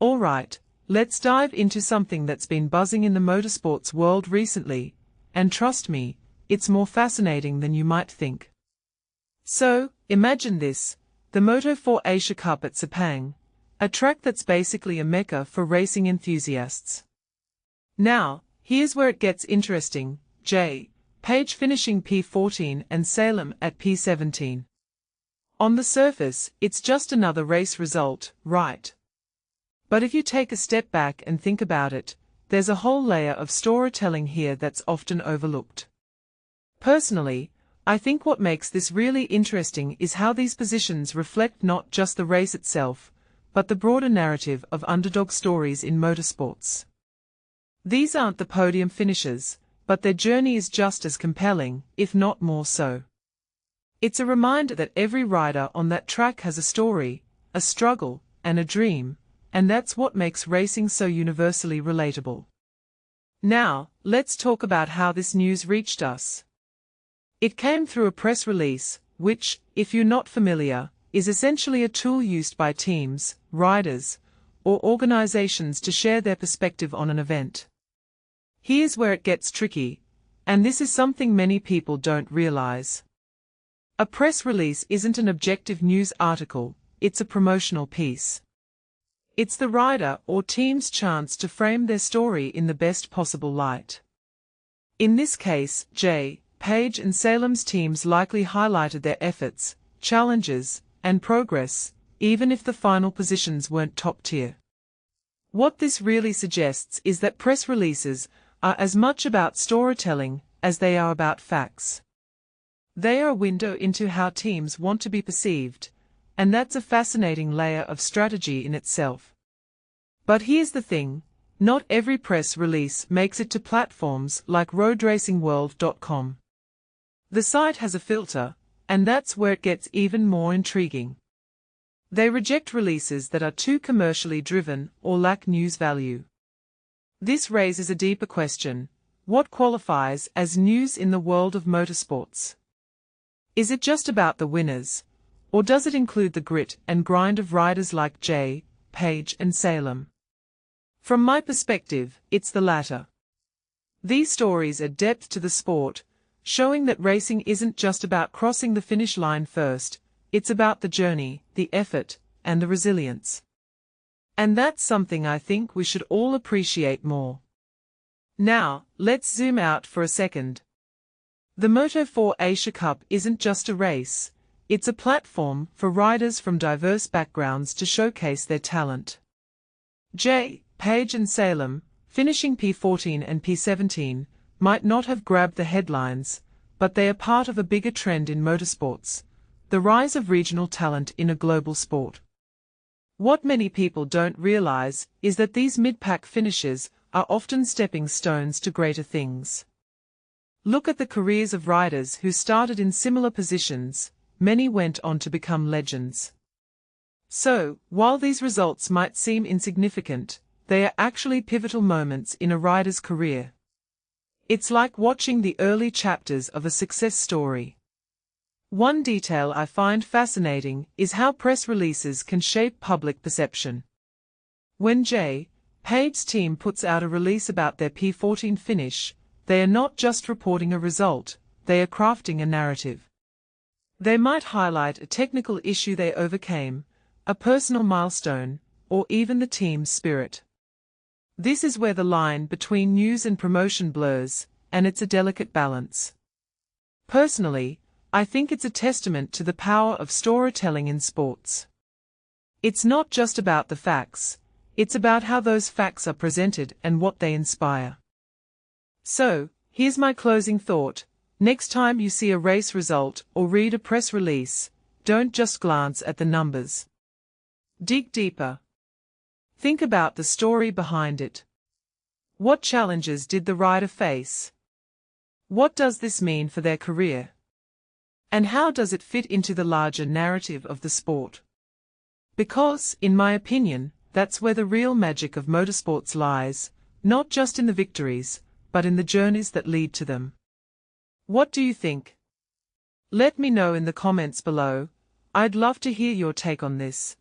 Alright, let's dive into something that's been buzzing in the motorsports world recently, and trust me, it's more fascinating than you might think. So, imagine this, the Moto4 Asia Cup at Sepang, a track that's basically a mecca for racing enthusiasts. Now, here's where it gets interesting, Paige finishing P14 and Salem at P17. On the surface, it's just another race result, right? But if you take a step back and think about it, there's a whole layer of storytelling here that's often overlooked. Personally, I think what makes this really interesting is how these positions reflect not just the race itself, but the broader narrative of underdog stories in motorsports. These aren't the podium finishes, but their journey is just as compelling, if not more so. It's a reminder that every rider on that track has a story, a struggle, and a dream, and that's what makes racing so universally relatable. Now, let's talk about how this news reached us. It came through a press release, which, if you're not familiar, is essentially a tool used by teams, riders, or organizations to share their perspective on an event. Here's where it gets tricky, and this is something many people don't realize. A press release isn't an objective news article, it's a promotional piece. It's the rider or team's chance to frame their story in the best possible light. In this case, Paige and Salem's teams likely highlighted their efforts, challenges, and progress, even if the final positions weren't top tier. What this really suggests is that press releases are as much about storytelling as they are about facts. They are a window into how teams want to be perceived, and that's a fascinating layer of strategy in itself. But here's the thing, not every press release makes it to platforms like roadracingworld.com. The site has a filter, and that's where it gets even more intriguing. They reject releases that are too commercially driven or lack news value. This raises a deeper question: what qualifies as news in the world of motorsports? Is it just about the winners, or does it include the grit and grind of riders like Paige and Salem? From my perspective, it's the latter. These stories add depth to the sport, showing that racing isn't just about crossing the finish line first, it's about the journey, the effort, and the resilience. And that's something I think we should all appreciate more. Now, let's zoom out for a second. The Moto4 Asia Cup isn't just a race, it's a platform for riders from diverse backgrounds to showcase their talent. Paige and Salem, finishing P14 and P17, might not have grabbed the headlines, but they are part of a bigger trend in motorsports, the rise of regional talent in a global sport. What many people don't realize is that these mid-pack finishes are often stepping stones to greater things. Look at the careers of riders who started in similar positions, many went on to become legends. So, while these results might seem insignificant, they are actually pivotal moments in a rider's career. It's like watching the early chapters of a success story. One detail I find fascinating is how press releases can shape public perception. When Paige's team puts out a release about their P14 finish, they are not just reporting a result, they are crafting a narrative. They might highlight a technical issue they overcame, a personal milestone, or even the team's spirit. This is where the line between news and promotion blurs, and it's a delicate balance. Personally, I think it's a testament to the power of storytelling in sports. It's not just about the facts, it's about how those facts are presented and what they inspire. So, here's my closing thought: next time you see a race result or read a press release, don't just glance at the numbers. Dig deeper. Think about the story behind it. What challenges did the rider face? What does this mean for their career? And how does it fit into the larger narrative of the sport? Because, in my opinion, that's where the real magic of motorsports lies, not just in the victories, but in the journeys that lead to them. What do you think? Let me know in the comments below. I'd love to hear your take on this.